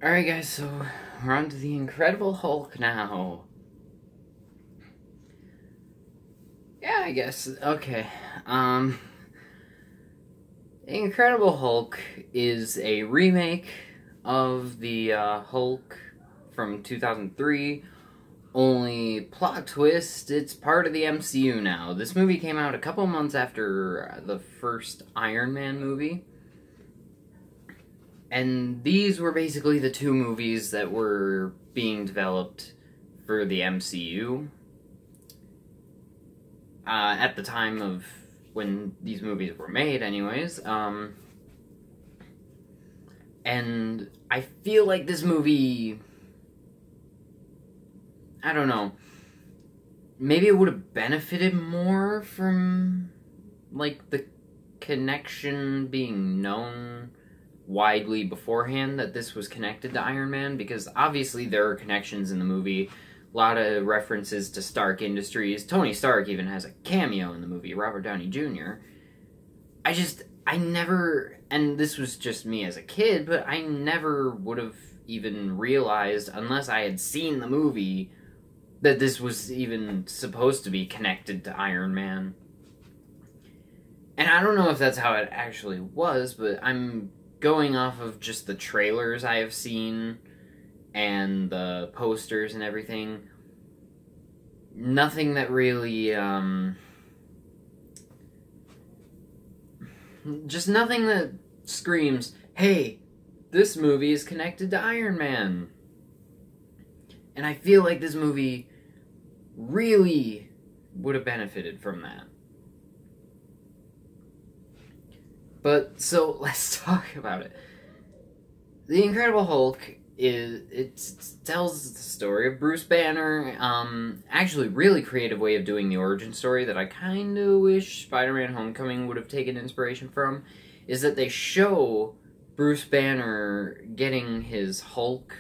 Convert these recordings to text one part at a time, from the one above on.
Alright guys, so we're on to the Incredible Hulk now. Yeah, I guess. Okay. Incredible Hulk is a remake of the Hulk from 2003. Only plot twist, it's part of the MCU now. This movie came out a couple months after the first Iron Man movie. And these were basically the two movies that were being developed for the MCU at the time of when these movies were made, anyways. And I feel like this movie, I don't know, maybe it would have benefited more from, like, the connection being known widely beforehand that this was connected to Iron Man, because obviously there are connections in the movie. A lot of references to Stark Industries. Tony Stark even has a cameo in the movie, Robert Downey Jr. I never, and this was just me as a kid, but I never would have even realized, unless I had seen the movie, that this was even supposed to be connected to Iron Man. And I don't know if that's how it actually was, but I'm going off of just the trailers I have seen and the posters and everything. Nothing that really, just nothing that screams, hey, this movie is connected to Iron Man. And I feel like this movie really would have benefited from that. But, so, let's talk about it. The Incredible Hulk it tells the story of Bruce Banner. Actually, really creative way of doing the origin story that I kind of wish Spider-Man Homecoming would have taken inspiration from, is that they show Bruce Banner getting his Hulk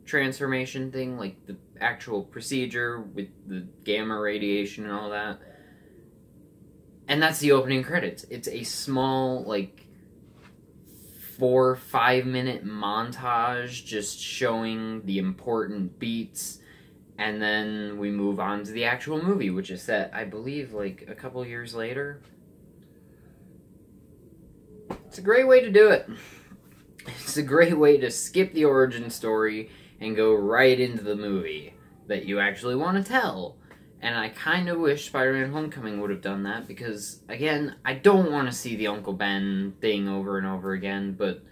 transformation thing, like the actual procedure with the gamma radiation and all that. And that's the opening credits. It's a small, like, 4 or 5 minute montage just showing the important beats, and then we move on to the actual movie, which is set, I believe, like a couple years later. It's a great way to do it. It's a great way to skip the origin story and go right into the movie that you actually want to tell. And I kind of wish Spider-Man Homecoming would have done that, because, again, I don't want to see the Uncle Ben thing over and over again, but,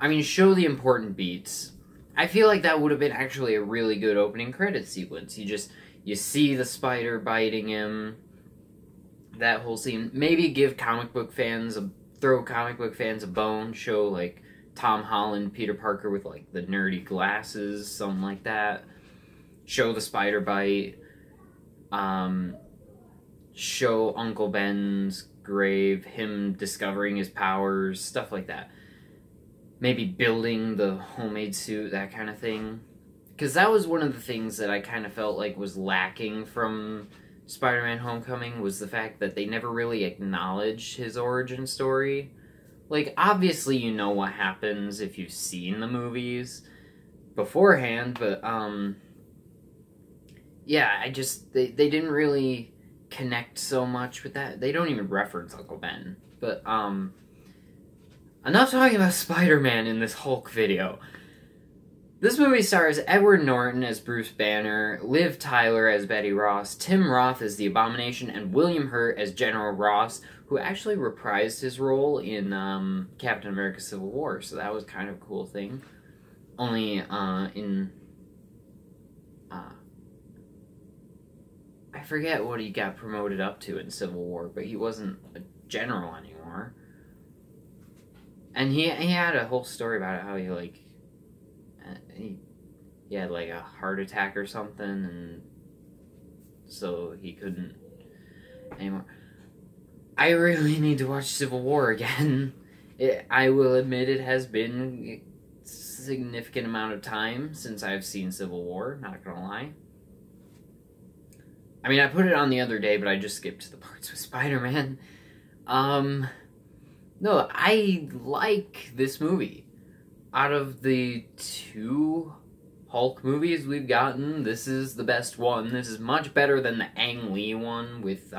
I mean, show the important beats. I feel like that would have been actually a really good opening credit sequence. You see the spider biting him, that whole scene. Maybe give throw comic book fans a bone, show, like, Tom Holland, Peter Parker with, like, the nerdy glasses, something like that. Show the spider bite, show Uncle Ben's grave, him discovering his powers, stuff like that. Maybe building the homemade suit, that kind of thing. Because that was one of the things that I kind of felt like was lacking from Spider-Man Homecoming, was the fact that they never really acknowledged his origin story. Like, obviously you know what happens if you've seen the movies beforehand, but, yeah, they didn't really connect so much with that. They don't even reference Uncle Ben. But, enough talking about Spider-Man in this Hulk video. This movie stars Edward Norton as Bruce Banner, Liv Tyler as Betty Ross, Tim Roth as the Abomination, and William Hurt as General Ross, who actually reprised his role in Captain America Civil War, so that was kind of a cool thing. Only I forget what he got promoted up to in Civil War, but he wasn't a general anymore. And he had a whole story about it, how he, like, he had, like, a heart attack or something, and so he couldn't anymore. I really need to watch Civil War again. I will admit it has been a significant amount of time since I've seen Civil War, not gonna lie. I mean, I put it on the other day, but I just skipped the parts with Spider-Man. No, I like this movie. out of the 2 Hulk movies we've gotten, this is the best one. This is much better than the Ang Lee one with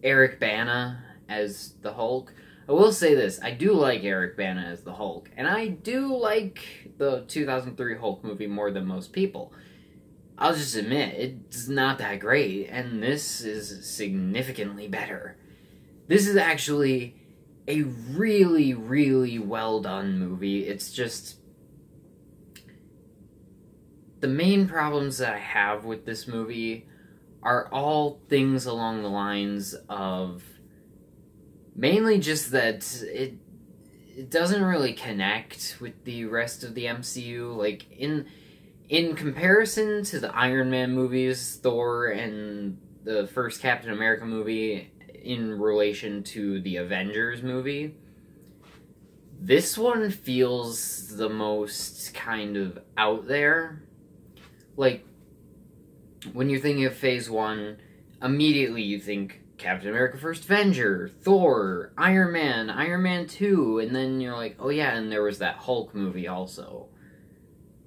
Eric Bana as the Hulk. I will say this, I do like Eric Bana as the Hulk, and I do like the 2003 Hulk movie more than most people. I'll just admit, it's not that great, and this is significantly better. This is actually a really, really well done movie. It's just... the main problems that I have with this movie are all things along the lines of... mainly just that it doesn't really connect with the rest of the MCU. Like, in comparison to the Iron Man movies, Thor, and the first Captain America movie in relation to the Avengers movie, this one feels the most kind of out there. Like, when you're thinking of Phase 1, immediately you think Captain America First Avenger, Thor, Iron Man 2, and then you're like, oh yeah, and there was that Hulk movie also.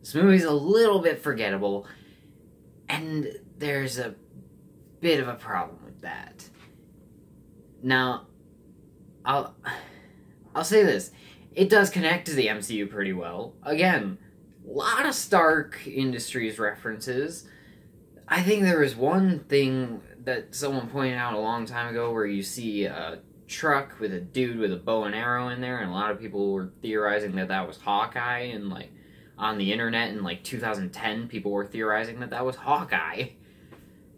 This movie's a little bit forgettable, and there's a bit of a problem with that. Now, I'll say this. It does connect to the MCU pretty well. Again, a lot of Stark Industries references. I think there was one thing that someone pointed out a long time ago where you see a truck with a dude with a bow and arrow in there, and a lot of people were theorizing that that was Hawkeye, and like on the internet in like 2010 people were theorizing that that was Hawkeye.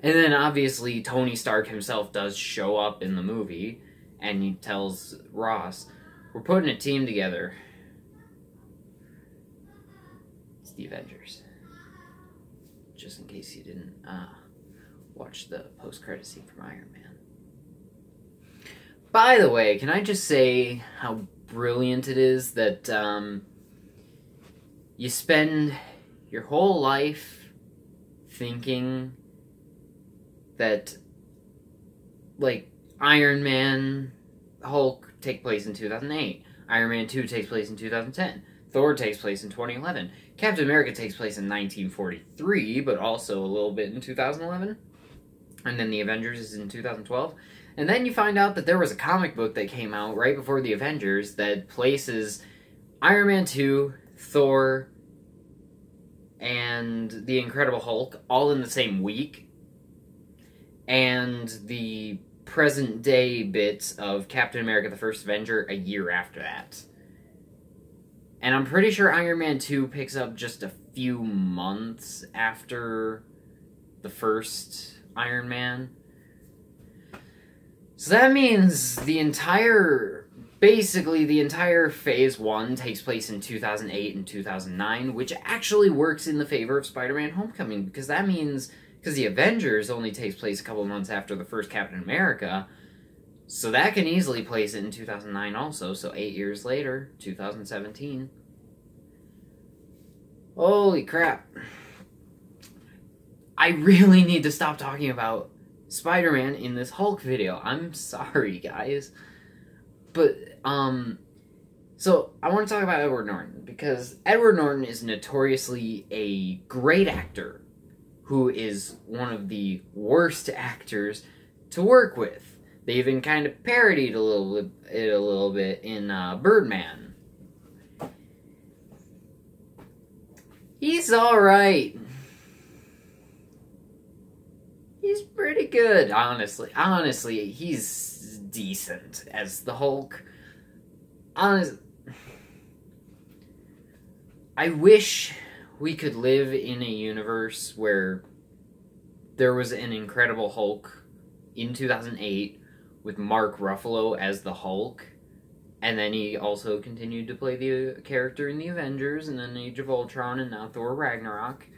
And then obviously Tony Stark himself does show up in the movie, and he tells Ross, we're putting a team together. It's the Avengers. Just in case you didn't watch the post-credit scene from Iron Man. By the way, can I just say how brilliant it is that you spend your whole life thinking that, like, Iron Man, Hulk take place in 2008. Iron Man 2 takes place in 2010. Thor takes place in 2011. Captain America takes place in 1943, but also a little bit in 2011. And then the Avengers is in 2012. And then you find out that there was a comic book that came out right before the Avengers that places Iron Man 2, Thor, and the Incredible Hulk all in the same week. And the present day bits of Captain America the First Avenger a year after that. And I'm pretty sure Iron Man 2 picks up just a few months after the first Iron Man. So that means basically the entire Phase 1 takes place in 2008 and 2009, which actually works in the favor of Spider-Man Homecoming, because that means, because the Avengers only takes place a couple months after the first Captain America, so that can easily place it in 2009 also, so 8 years later, 2017. Holy crap. I really need to stop talking about Spider-Man in this Hulk video. I'm sorry, guys. But, so, I want to talk about Edward Norton, because Edward Norton is notoriously a great actor who is one of the worst actors to work with. They even kind of parodied it a little bit in Birdman. He's alright. He's pretty good, honestly. Honestly, he's decent as the Hulk. I wish we could live in a universe where there was an Incredible Hulk in 2008 with Mark Ruffalo as the Hulk, and then he also continued to play the character in the Avengers, and then Age of Ultron, and now Thor Ragnarok.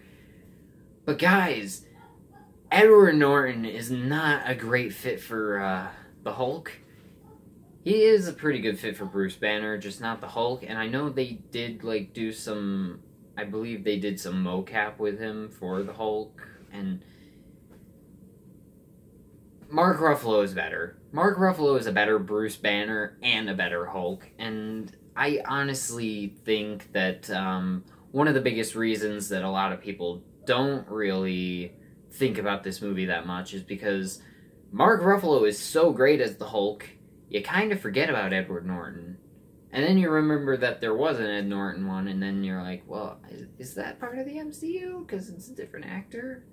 But guys, Edward Norton is not a great fit for the Hulk. He is a pretty good fit for Bruce Banner, just not the Hulk, and I know they did, like, do some... I believe they did some mocap with him for the Hulk, and Mark Ruffalo is better. Mark Ruffalo is a better Bruce Banner and a better Hulk, and I honestly think that one of the biggest reasons that a lot of people don't really think about this movie that much is because Mark Ruffalo is so great as the Hulk, you kind of forget about Edward Norton. And then you remember that there was an Ed Norton one, and then you're like, well, is that part of the MCU? Because it's a different actor?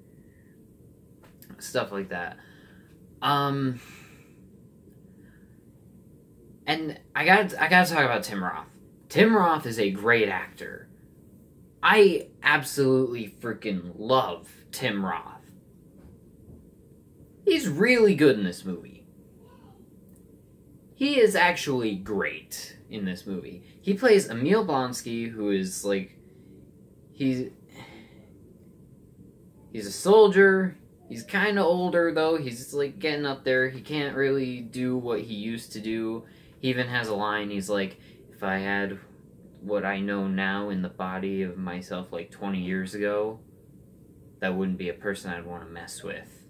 Stuff like that. And I gotta talk about Tim Roth. Tim Roth is a great actor. I absolutely freaking love Tim Roth. He's really good in this movie. He is actually great in this movie. He plays Emil Blonsky, who is like, he's a soldier. He's kind of older though. He's like getting up there. He can't really do what he used to do. He even has a line. He's like, if I had what I know now in the body of myself like 20 years ago, that wouldn't be a person I'd want to mess with.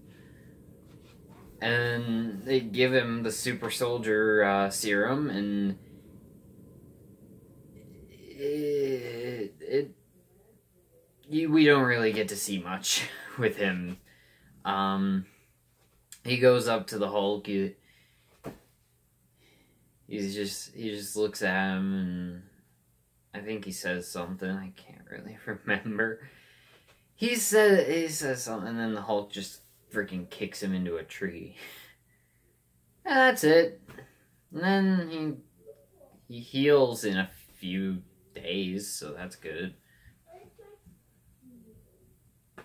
And they give him the super soldier serum, and we don't really get to see much with him. He goes up to the Hulk. He just looks at him, and I think he says something. I can't really remember. He says something, and then the Hulk just freaking kicks him into a tree. And that's it. And then he heals in a few days, so that's good.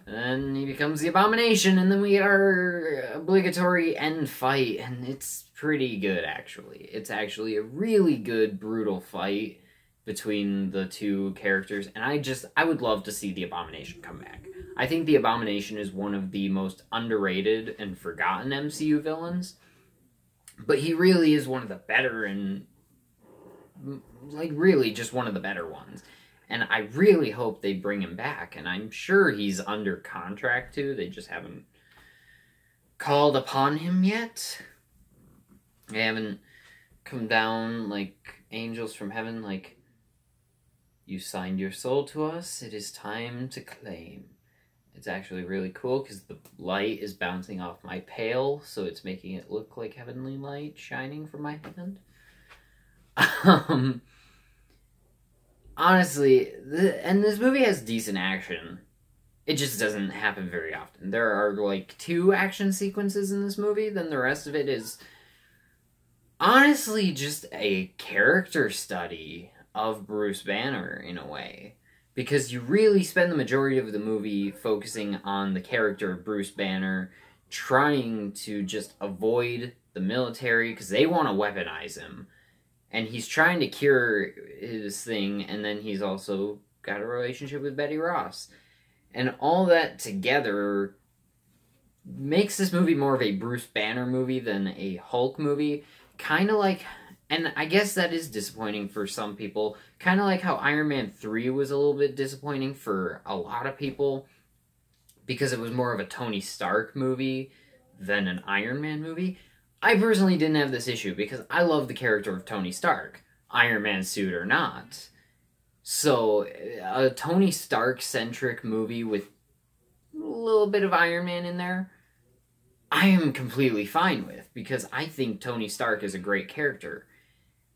And then he becomes the Abomination, and then we get our obligatory end fight, and it's pretty good, actually. It's actually a really good, brutal fight between the two characters, and I would love to see the Abomination come back. I think the Abomination is one of the most underrated and forgotten MCU villains, but he really is one of the better, and like really just one of the better ones. And I really hope they bring him back, and I'm sure he's under contract too. They just haven't called upon him yet. They haven't come down like angels from heaven, like, you signed your soul to us, it is time to claim. It's actually really cool because the light is bouncing off my pail, so it's making it look like heavenly light shining from my hand. Honestly, and this movie has decent action. It just doesn't happen very often. There are like 2 action sequences in this movie, then the rest of it is honestly just a character study of Bruce Banner in a way. Because you really spend the majority of the movie focusing on the character of Bruce Banner, trying to just avoid the military, because they want to weaponize him. And he's trying to cure his thing, and then he's also got a relationship with Betty Ross. And all that together makes this movie more of a Bruce Banner movie than a Hulk movie. Kind of like, and I guess that is disappointing for some people, kind of like how Iron Man 3 was a little bit disappointing for a lot of people, because it was more of a Tony Stark movie than an Iron Man movie. I personally didn't have this issue because I love the character of Tony Stark, Iron Man suit or not. So, a Tony Stark-centric movie with a little bit of Iron Man in there, I am completely fine with, because I think Tony Stark is a great character.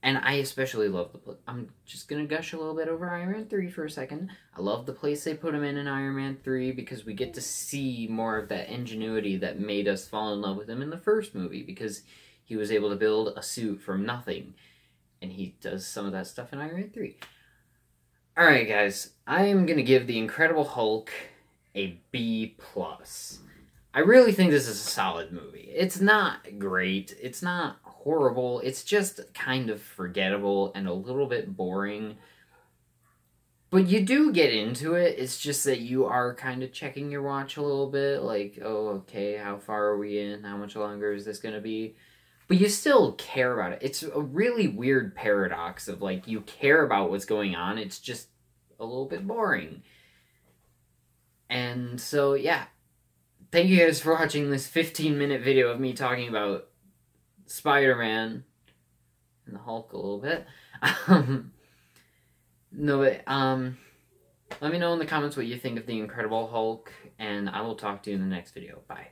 And I especially love I'm just going to gush a little bit over Iron Man 3 for a second. I love the place they put him in Iron Man 3 because we get to see more of that ingenuity that made us fall in love with him in the first movie, because he was able to build a suit from nothing. And he does some of that stuff in Iron Man 3. Alright guys, I am going to give The Incredible Hulk a B+. I really think this is a solid movie. It's not great, it's not horrible, it's just kind of forgettable and a little bit boring. But you do get into it, it's just that you are kind of checking your watch a little bit, like, oh, okay, how far are we in? How much longer is this going to be? But you still care about it. It's a really weird paradox of, like, you care about what's going on, it's just a little bit boring. And so, yeah. Thank you guys for watching this 15-minute video of me talking about Spider-Man and the Hulk a little bit. No, but, let me know in the comments what you think of the Incredible Hulk, and I will talk to you in the next video. Bye.